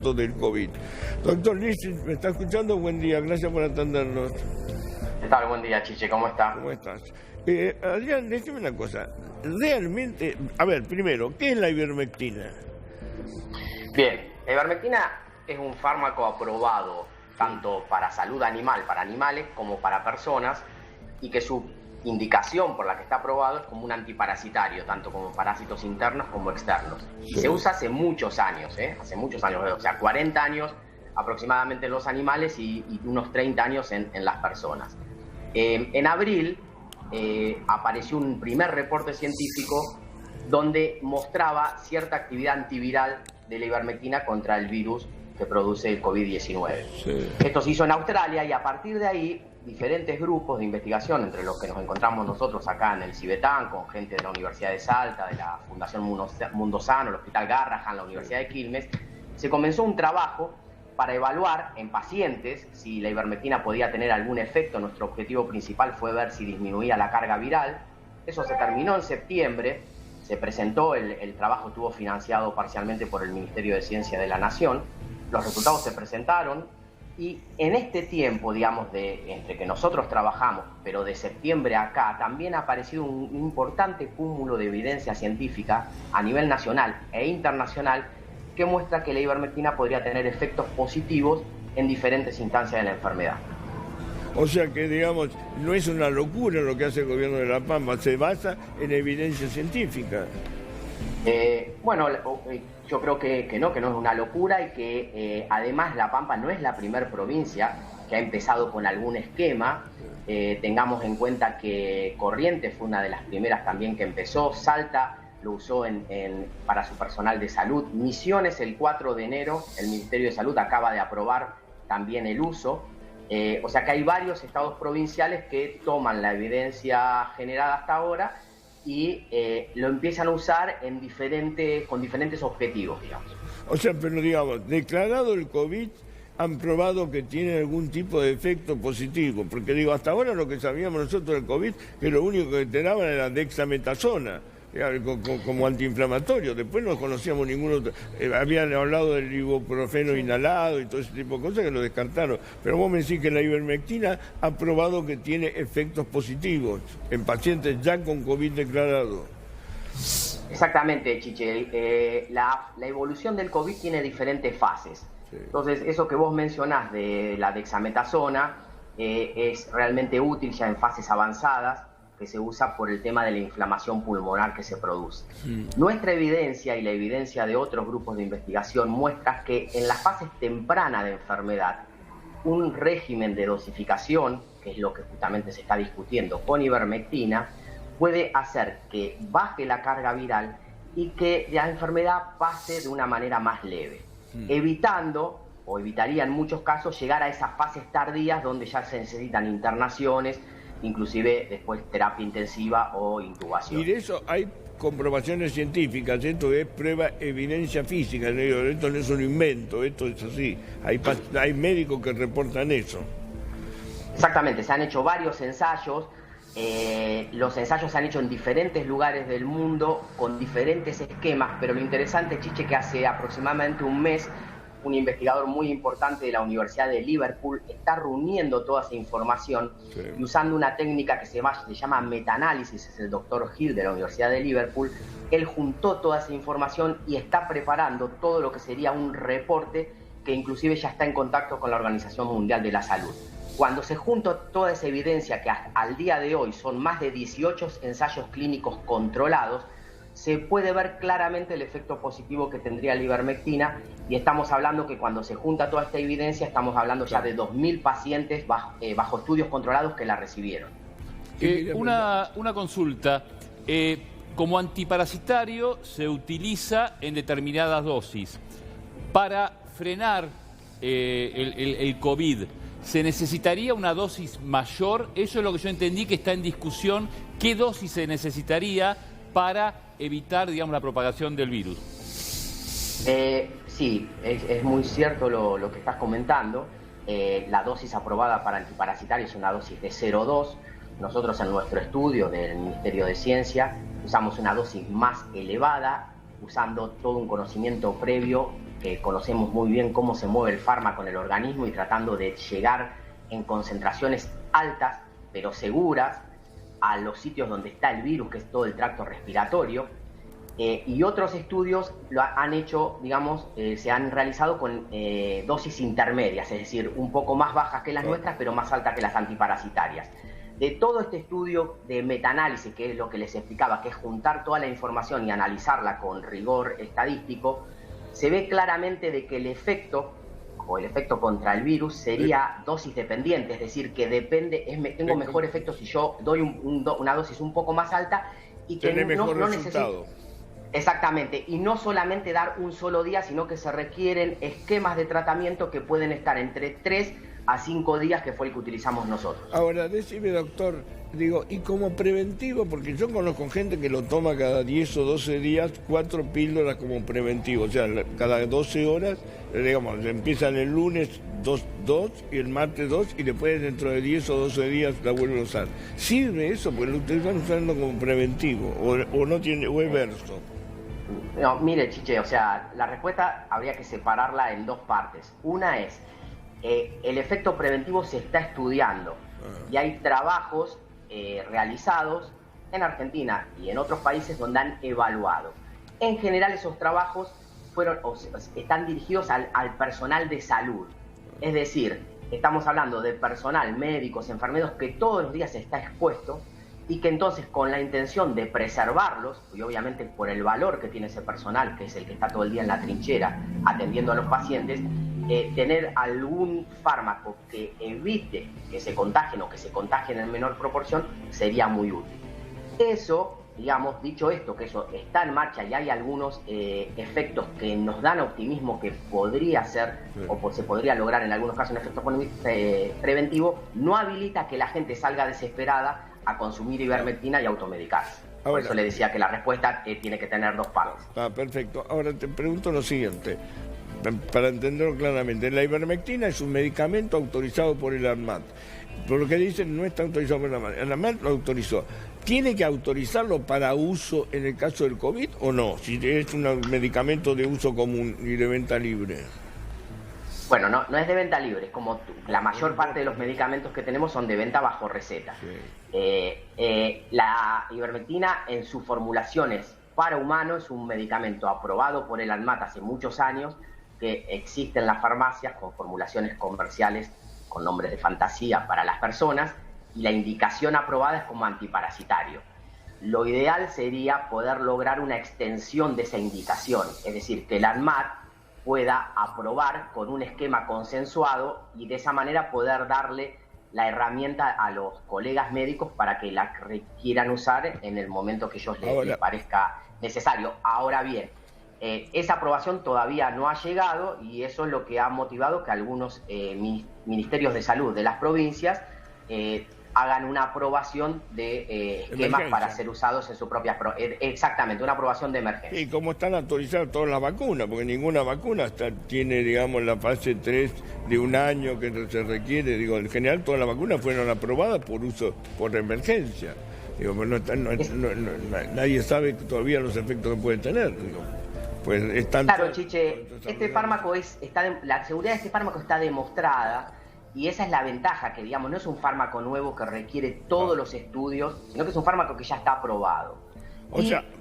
del COVID. Doctor Lisi, ¿me está escuchando? Buen día, gracias por atendernos. ¿Qué tal? Buen día, Chiche, ¿cómo está? ¿Cómo estás? Adrián, déjeme una cosa. Realmente, a ver, primero, ¿qué es la ivermectina? Bien, la ivermectina es un fármaco aprobado tanto para salud animal, para animales, como para personas, y que su indicación por la que está aprobado es como un antiparasitario, tanto como parásitos internos como externos. Y se usa hace muchos años, hace muchos años, o sea, 40 años aproximadamente en los animales y unos 30 años en las personas. En abril apareció un primer reporte científico donde mostraba cierta actividad antiviral de la ivermectina contra el virus que produce el COVID-19. Sí. Esto se hizo en Australia y a partir de ahí diferentes grupos de investigación, entre los que nos encontramos nosotros acá en el CIBETAN, con gente de la Universidad de Salta, de la Fundación Mundo Sano, el Hospital Garrahan, la Universidad de Quilmes, se comenzó un trabajo para evaluar en pacientes si la ivermectina podía tener algún efecto. Nuestro objetivo principal fue ver si disminuía la carga viral. Eso se terminó en septiembre, se presentó, el trabajo estuvo financiado parcialmente por el Ministerio de Ciencia de la Nación, los resultados se presentaron. Y en este tiempo, digamos, entre que nosotros trabajamos, pero de septiembre acá, también ha aparecido un importante cúmulo de evidencia científica a nivel nacional e internacional que muestra que la ivermectina podría tener efectos positivos en diferentes instancias de la enfermedad. O sea que, digamos, no es una locura lo que hace el gobierno de La Pampa, se basa en evidencia científica. Bueno, yo creo que no es una locura y que además La Pampa no es la primer provincia que ha empezado con algún esquema. Tengamos en cuenta que Corrientes fue una de las primeras también que empezó, Salta lo usó para su personal de salud, Misiones el 4 de enero, el Ministerio de Salud acaba de aprobar también el uso. O sea que hay varios estados provinciales que toman la evidencia generada hasta ahora y lo empiezan a usar con diferentes objetivos, digamos. O sea, pero digamos, declarado el COVID, han probado que tiene algún tipo de efecto positivo, porque digo, hasta ahora lo que sabíamos nosotros del COVID, que lo único que te daban era dexametasona, como antiinflamatorio, después no conocíamos ningún otro, habían hablado del ibuprofeno inhalado y todo ese tipo de cosas que lo descartaron, pero vos me decís que la ivermectina ha probado que tiene efectos positivos en pacientes ya con COVID declarado. Exactamente, Chiche, la evolución del COVID tiene diferentes fases, sí. Entonces eso que vos mencionás de la dexametasona es realmente útil ya en fases avanzadas, que se usa por el tema de la inflamación pulmonar que se produce. Nuestra evidencia y la evidencia de otros grupos de investigación muestra que en las fases tempranas de enfermedad, un régimen de dosificación, que es lo que justamente se está discutiendo con ivermectina, puede hacer que baje la carga viral y que la enfermedad pase de una manera más leve, evitando, o evitaría en muchos casos, llegar a esas fases tardías donde ya se necesitan internaciones, inclusive después terapia intensiva o intubación. Y de eso hay comprobaciones científicas, esto es prueba, evidencia física, esto no es un invento, esto es así, hay médicos que reportan eso. Exactamente, se han hecho varios ensayos, los ensayos se han hecho en diferentes lugares del mundo, con diferentes esquemas, pero lo interesante, Chiche, que hace aproximadamente un mes, un investigador muy importante de la Universidad de Liverpool está reuniendo toda esa información, sí, y usando una técnica que se llama metaanálisis, es el doctor Hill de la Universidad de Liverpool. Él juntó toda esa información y está preparando todo lo que sería un reporte que inclusive ya está en contacto con la Organización Mundial de la Salud. Cuando se junta toda esa evidencia, que al día de hoy son más de 18 ensayos clínicos controlados, se puede ver claramente el efecto positivo que tendría la ivermectina, y estamos hablando que cuando se junta toda esta evidencia estamos hablando ya de 2.000 pacientes bajo estudios controlados que la recibieron. Una consulta, como antiparasitario se utiliza en determinadas dosis. Para frenar el COVID, ¿se necesitaría una dosis mayor? Eso es lo que yo entendí que está en discusión. ¿Qué dosis se necesitaría para evitar, digamos, la propagación del virus? Sí, es muy cierto lo que estás comentando. La dosis aprobada para antiparasitario es una dosis de 0,2. Nosotros en nuestro estudio del Ministerio de Ciencia usamos una dosis más elevada, usando todo un conocimiento previo que conocemos muy bien cómo se mueve el fármaco en el organismo y tratando de llegar en concentraciones altas, pero seguras, a los sitios donde está el virus, que es todo el tracto respiratorio. Y otros estudios lo han hecho, digamos, se han realizado con dosis intermedias, es decir, un poco más bajas que las nuestras, pero más altas que las antiparasitarias. De todo este estudio de metaanálisis, que es lo que les explicaba, que es juntar toda la información y analizarla con rigor estadístico, se ve claramente de que el efecto contra el virus sería dosis dependiente, es decir, que depende, tengo mejor efecto si yo doy una dosis un poco más alta y que no necesito. Exactamente, y no solamente dar un solo día, sino que se requieren esquemas de tratamiento que pueden estar entre 3 a 5 días, que fue el que utilizamos nosotros. Ahora, decime, doctor, digo, y como preventivo, porque yo conozco gente que lo toma cada 10 o 12 días, 4 píldoras como preventivo, o sea, cada 12 horas, digamos, empiezan el lunes 2 y el martes 2 y después dentro de 10 o 12 días la vuelven a usar. ¿Sirve eso? Porque lo están usando como preventivo, o no tiene, o es verso. No, mire, Chiche, o sea, la respuesta habría que separarla en dos partes. Una es, el efecto preventivo se está estudiando y hay trabajos realizados en Argentina y en otros países donde han evaluado. En general esos trabajos están dirigidos al personal de salud. Es decir, estamos hablando de personal, médicos, enfermeros, que todos los días está expuesto y que entonces con la intención de preservarlos, y obviamente por el valor que tiene ese personal, que es el que está todo el día en la trinchera atendiendo a los pacientes, tener algún fármaco que evite que se contagien o que se contagien en menor proporción sería muy útil. Eso, digamos, dicho esto, que eso está en marcha y hay algunos efectos que nos dan optimismo que podría ser o se podría lograr en algunos casos un efecto preventivo, no habilita que la gente salga desesperada a consumir ivermectina y automedicarse. Por eso le decía que la respuesta tiene que tener dos partes. Perfecto. Ahora te pregunto lo siguiente, para entenderlo claramente. La ivermectina es un medicamento autorizado por el ANMAT. Por lo que dicen, no está autorizado por el ANMAT. El ANMAT lo autorizó. ¿Tiene que autorizarlo para uso en el caso del COVID o no? Si es un medicamento de uso común y de venta libre. Bueno, no es de venta libre, es como la mayor parte de los medicamentos que tenemos son de venta bajo receta. Sí. La ivermectina en sus formulaciones para humanos es un medicamento aprobado por el ANMAT hace muchos años, que existe en las farmacias con formulaciones comerciales con nombres de fantasía para las personas, y la indicación aprobada es como antiparasitario. Lo ideal sería poder lograr una extensión de esa indicación, es decir, que el ANMAT pueda aprobar con un esquema consensuado y de esa manera poder darle la herramienta a los colegas médicos para que la quieran usar en el momento que ellos les parezca necesario. Ahora bien, esa aprobación todavía no ha llegado y eso es lo que ha motivado que algunos ministerios de salud de las provincias hagan una aprobación de esquemas para ser usados en su propia... Exactamente, una aprobación de emergencia. Y como están autorizadas todas las vacunas, porque ninguna vacuna tiene, digamos, la fase 3 de un año que se requiere. Digo, en general todas las vacunas fueron aprobadas por uso, por emergencia. Digo, nadie sabe todavía los efectos que puede tener. Digo, pues claro, Chiche, este fármaco la seguridad de este fármaco está demostrada. Y esa es la ventaja, que digamos no es un fármaco nuevo que requiere todos los estudios, sino que es un fármaco que ya está aprobado.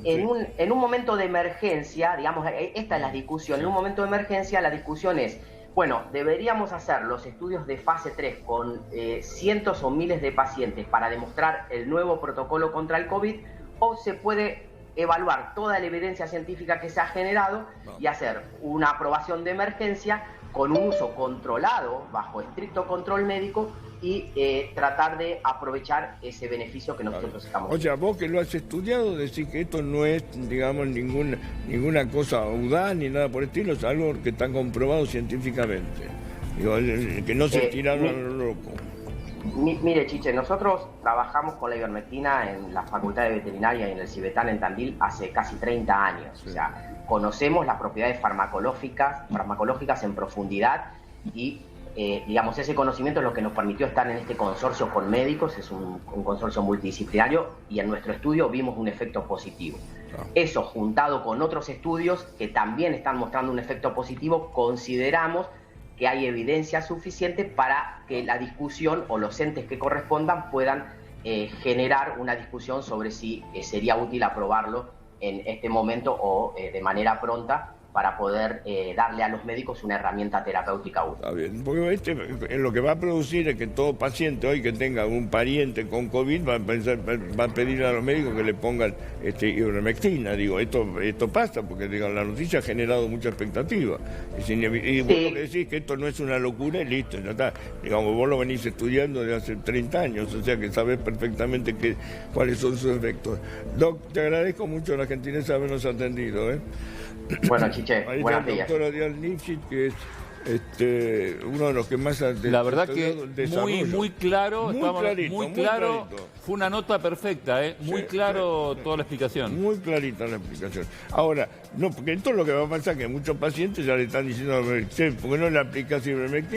En un momento de emergencia, digamos, esta es la discusión, en un momento de emergencia la discusión es, bueno, deberíamos hacer los estudios de fase 3 con cientos o miles de pacientes para demostrar el nuevo protocolo contra el COVID, o se puede evaluar toda la evidencia científica que se ha generado y hacer una aprobación de emergencia con un uso controlado, bajo estricto control médico, y tratar de aprovechar ese beneficio que nosotros estamos viendo. O sea, vos que lo has estudiado, decís que esto no es, digamos, ninguna cosa audaz ni nada por el estilo, es algo que está comprobado científicamente. Digo, que no se tiraron a lo loco. Mire, Chiche, nosotros trabajamos con la ivermectina en la Facultad de Veterinaria y en el Cibetán en Tandil hace casi 30 años. Sí. O sea, conocemos las propiedades farmacológicas en profundidad y, digamos, ese conocimiento es lo que nos permitió estar en este consorcio con médicos, es un consorcio multidisciplinario y en nuestro estudio vimos un efecto positivo. Eso, juntado con otros estudios que también están mostrando un efecto positivo, consideramos que hay evidencia suficiente para que la discusión o los entes que correspondan puedan generar una discusión sobre si sería útil aprobarlo en este momento o de manera pronta, para poder darle a los médicos una herramienta terapéutica útil. Está bien, porque lo que va a producir es que todo paciente hoy que tenga un pariente con COVID va a pedir a los médicos que le pongan ivermectina. Digo, esto pasa porque la noticia ha generado mucha expectativa. Y vos lo que decís que esto no es una locura y listo, ya está. Digamos, vos lo venís estudiando desde hace 30 años, o sea que sabés perfectamente cuáles son sus efectos. Doc, te agradezco mucho la gentileza de habernos atendido. Bueno, Chiche, ahí buenos está el días. doctor Adrián Lipschitz, que es uno de los que más... La verdad que muy claro, muy claro. Fue una nota perfecta, muy claro toda la explicación. Muy clarita la explicación. Ahora, no, porque esto es lo que va a pasar, que muchos pacientes ya le están diciendo, ¿por qué no le aplicas ivermectina?